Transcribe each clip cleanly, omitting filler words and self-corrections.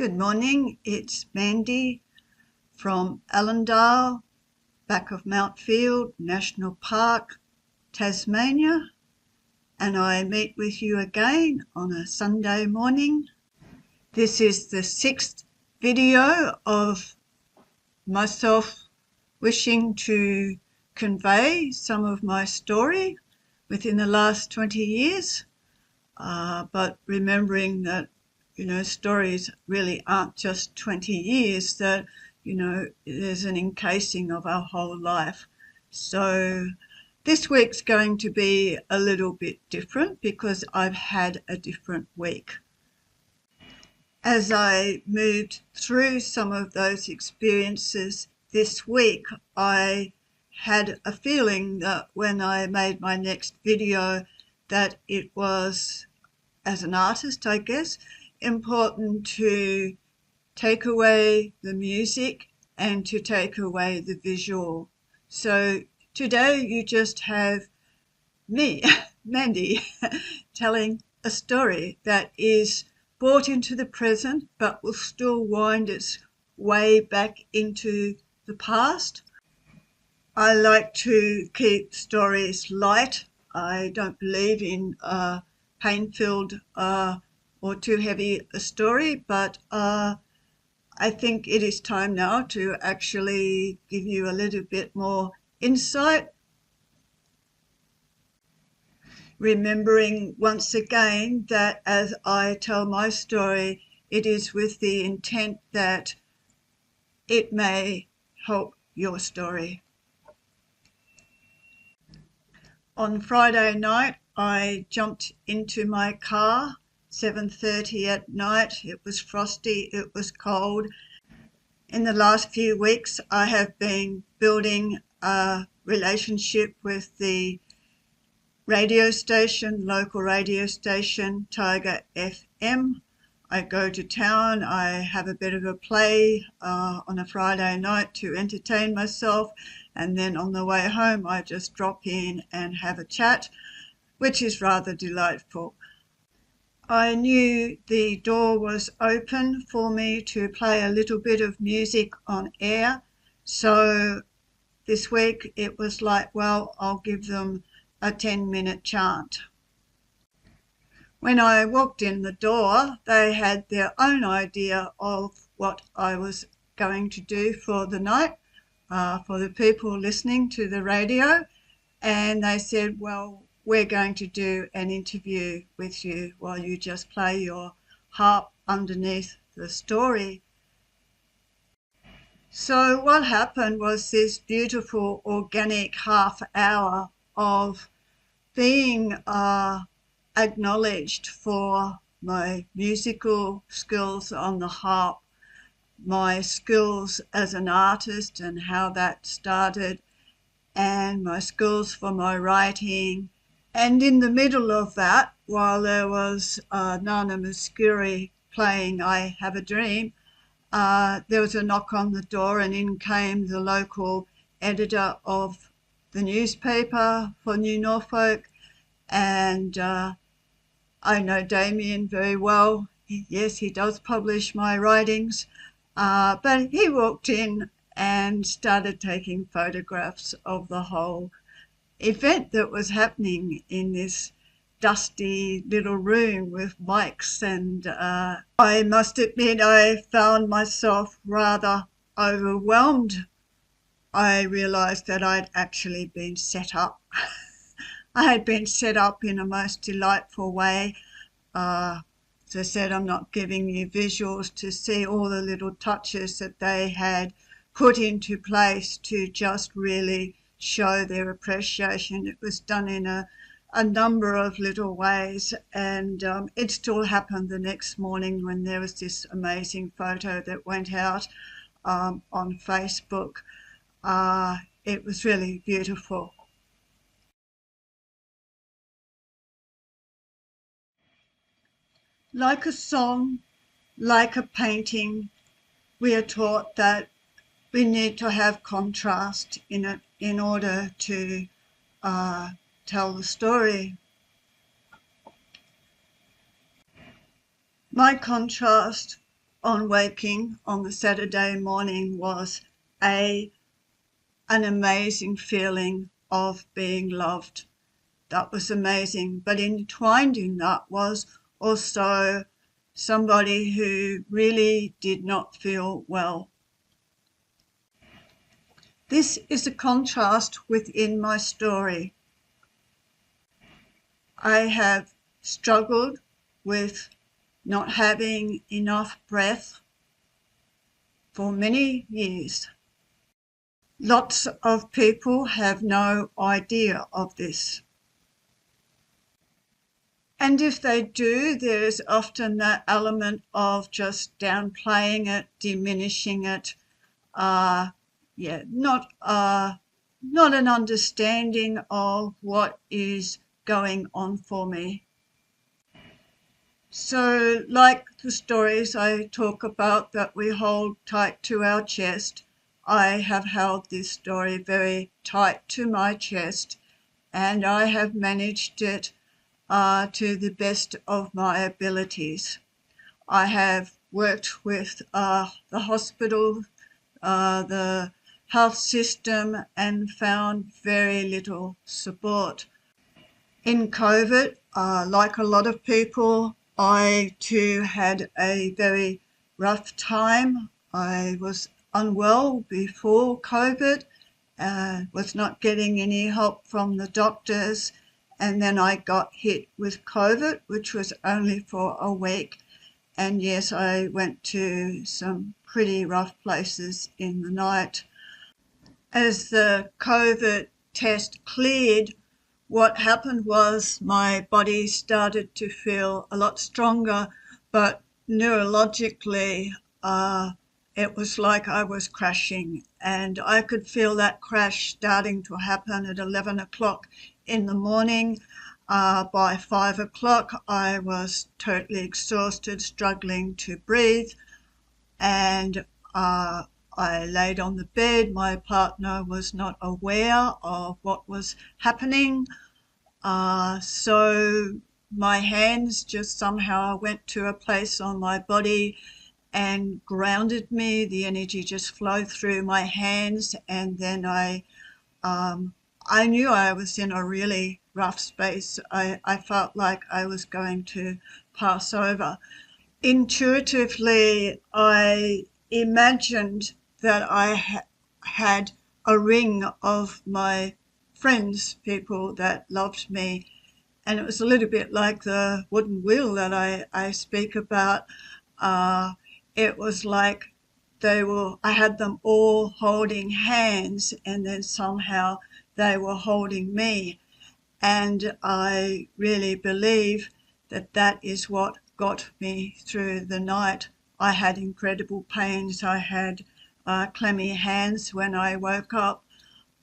Good morning, it's Mandy from Allendale, back of Mount Field National Park, Tasmania, and I meet with you again on a Sunday morning. This is the 6th video of myself wishing to convey some of my story within the last 20 years, but remembering that stories really aren't just 20 years, that, there's an encasing of our whole life. So this week's going to be a little bit different because I've had a different week. As I moved through some of those experiences this week, I had a feeling that when I made my next video that it was, as an artist, I guess, important to take away the music and to take away the visual. So today you just have me, Mandy, telling a story that is brought into the present but will still wind its way back into the past. I like to keep stories light. I don't believe in pain-filled or too heavy a story, but I think it is time now to actually give you a little bit more insight, remembering once again that as I tell my story, it is with the intent that it may help your story. On Friday night, I jumped into my car, 7:30 at night. It was frosty, it was cold. In the last few weeks, I have been building a relationship with the radio station, local radio station, Tiger FM. I go to town, I have a bit of a play on a Friday night to entertain myself, and then on the way home I just drop in and have a chat, which is rather delightful. I knew the door was open for me to play a little bit of music on air, so this week it was like, well, I'll give them a 10-minute chant. When I walked in the door, they had their own idea of what I was going to do for the night, for the people listening to the radio, and they said, well, we're going to do an interview with you while you just play your harp underneath the story. So what happened was this beautiful organic half hour of being acknowledged for my musical skills on the harp, my skills as an artist and how that started, and my skills for my writing. And in the middle of that, while there was Nana Muscuri playing I Have a Dream, there was a knock on the door, and in came the local editor of the newspaper for New Norfolk. And I know Damien very well. Yes, he does publish my writings, but he walked in and started taking photographs of the whole event that was happening in this dusty little room with mics, and I must admit I found myself rather overwhelmed. I realised that I'd actually been set up. I had been set up in a most delightful way. As I said, I'm not giving you visuals to see all the little touches that they had put into place to just really show their appreciation. It was done in a number of little ways, and it still happened the next morning when there was this amazing photo that went out on Facebook. It was really beautiful. Like a song, like a painting, we are taught that we need to have contrast in it in order to tell the story. My contrast on waking on the Saturday morning was an amazing feeling of being loved. That was amazing. But entwined in that was also somebody who really did not feel well. This is a contrast within my story. I have struggled with not having enough breath for many years. Lots of people have no idea of this. And if they do, there's often that element of just downplaying it, diminishing it, not an understanding of what is going on for me. So like the stories I talk about that we hold tight to our chest, I have held this story very tight to my chest, and I have managed it to the best of my abilities. I have worked with the hospital, the health system, and found very little support. In COVID, like a lot of people, I too had a very rough time. I was unwell before COVID, was not getting any help from the doctors, and then I got hit with COVID, which was only for a week. And yes, I went to some pretty rough places in the night. As the COVID test cleared, what happened was my body started to feel a lot stronger, but neurologically, it was like I was crashing, and I could feel that crash starting to happen at 11 o'clock in the morning. By 5 o'clock, I was totally exhausted, struggling to breathe, and I laid on the bed. My partner was not aware of what was happening. So my hands just somehow went to a place on my body and grounded me. The energy just flowed through my hands, and then I knew I was in a really rough space. I felt like I was going to pass over. Intuitively, I imagined that I had a ring of my friends, people that loved me, and it was a little bit like the wooden wheel that I speak about. It was like I had them all holding hands, and then somehow they were holding me. And I really believe that that is what got me through the night. I had incredible pains. I had clammy hands when I woke up.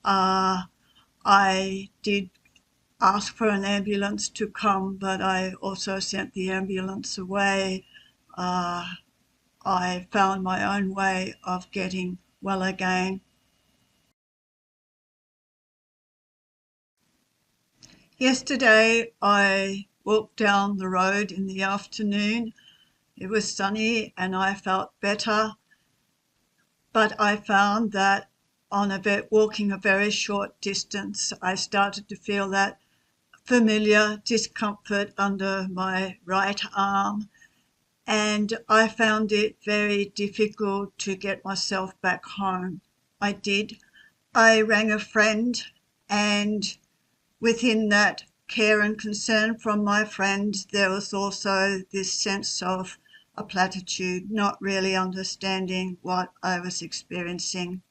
I did ask for an ambulance to come, but I also sent the ambulance away. I found my own way of getting well again. Yesterday, I walked down the road in the afternoon. It was sunny and I felt better, but I found that walking a very short distance, I started to feel that familiar discomfort under my right arm, and I found it very difficult to get myself back home. I did. I rang a friend, and within that care and concern from my friend, there was also this sense of a platitude, not really understanding what I was experiencing.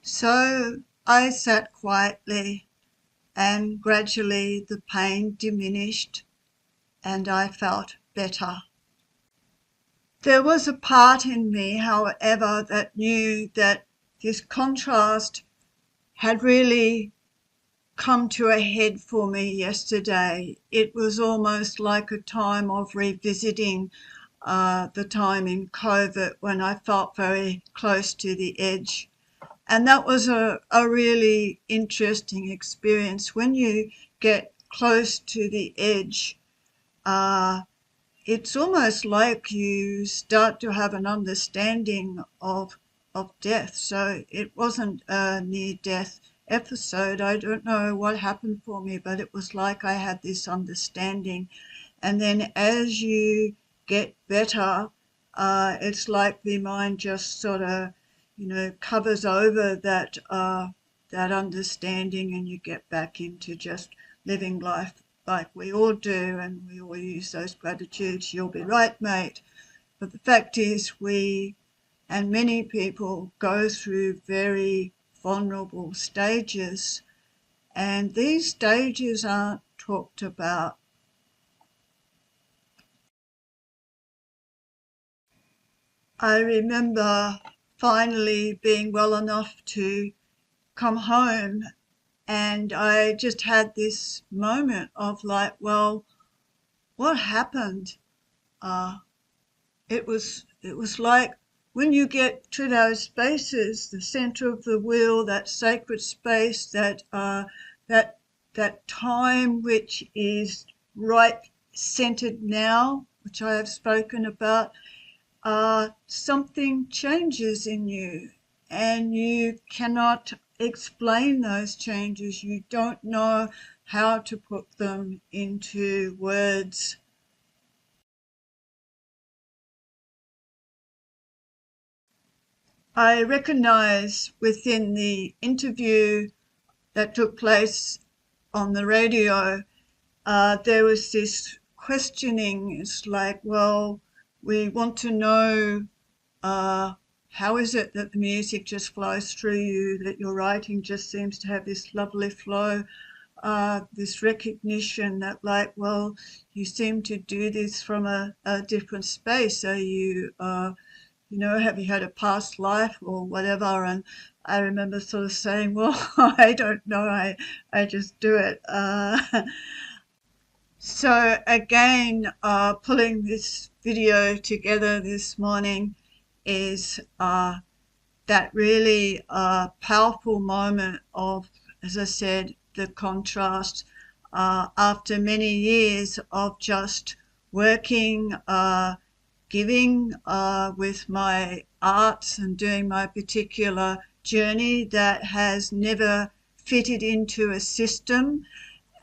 So I sat quietly, and gradually the pain diminished and I felt better. There was a part in me, however, that knew that this contrast had really come to a head for me yesterday. It was almost like a time of revisiting the time in COVID when I felt very close to the edge. And that was a really interesting experience. When you get close to the edge, it's almost like you start to have an understanding of death. So it wasn't a near-death episode. I don't know what happened for me, but it was like I had this understanding. And then as you get better, it's like the mind just sort of, covers over that understanding, and you get back into just living life like we all do, and we all use those gratitudes. You'll be right, mate. But the fact is, we and many people go through very vulnerable stages, and these stages aren't talked about. I remember finally being well enough to come home, and I just had this moment of like, well, what happened? Uh, it was like when you get to those spaces, the center of the wheel, that sacred space, that that time which is right centered now, which I have spoken about. Something changes in you, and you cannot explain those changes. You don't know how to put them into words. I recognize within the interview that took place on the radio, there was this questioning. It's like, well, we want to know, how is it that the music just flows through you, that your writing just seems to have this lovely flow, this recognition that, like, well, you seem to do this from a different space. Are you, have you had a past life or whatever? And I remember sort of saying, well, I don't know, I just do it. So again, pulling this video together this morning is that really powerful moment of, as I said, the contrast after many years of just working, giving with my arts and doing my particular journey that has never fitted into a system.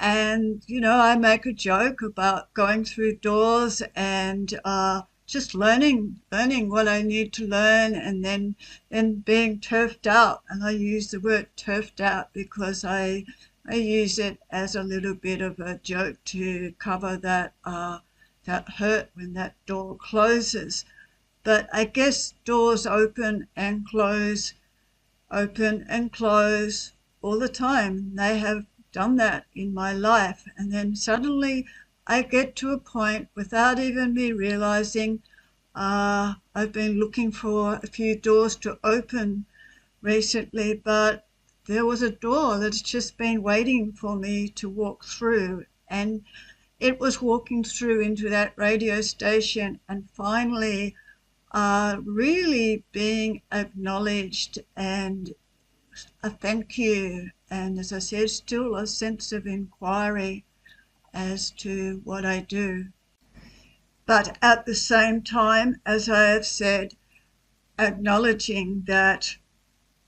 And, I make a joke about going through doors and just learning what I need to learn, and then being turfed out. And I use the word turfed out because I use it as a little bit of a joke to cover that hurt when that door closes. But I guess doors open and close all the time. They have done that in my life. And then suddenly I get to a point without even me realizing, I've been looking for a few doors to open recently, but there was a door that's just been waiting for me to walk through. And it was walking through into that radio station, and finally really being acknowledged, and a thank you, and as I said, still a sense of inquiry as to what I do. But at the same time, as I have said, acknowledging that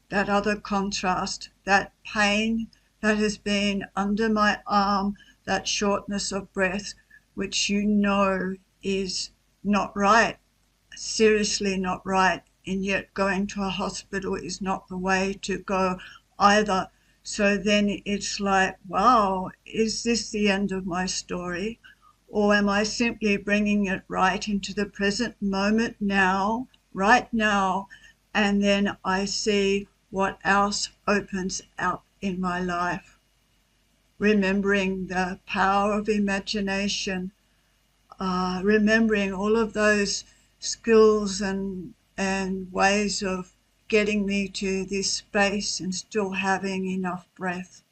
other contrast, that pain that has been under my arm, that shortness of breath, which is not right, seriously not right, and yet going to a hospital is not the way to go either. So then it's like, wow, is this the end of my story? Or am I simply bringing it right into the present moment now, right now, and then I see what else opens up in my life? Remembering the power of imagination, remembering all of those skills and ways of getting me to this space and still having enough breath.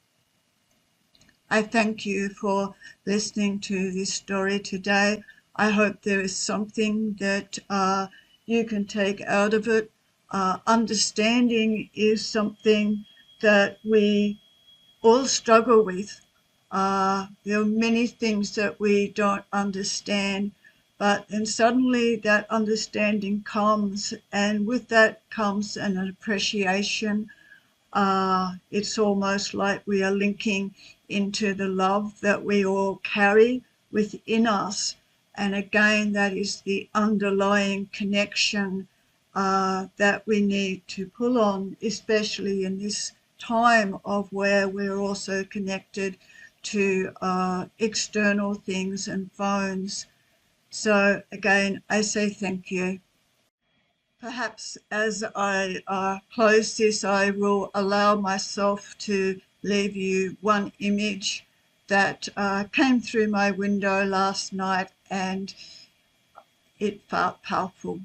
I thank you for listening to this story today. I hope there is something that you can take out of it. Understanding is something that we all struggle with. There are many things that we don't understand, But then suddenly that understanding comes, and with that comes an appreciation. It's almost like we are linking into the love that we all carry within us. And again, that is the underlying connection that we need to pull on, especially in this time of where we're also connected to external things and phones. So again, I say thank you. Perhaps as I close this, I will allow myself to leave you one image that came through my window last night, and it felt powerful.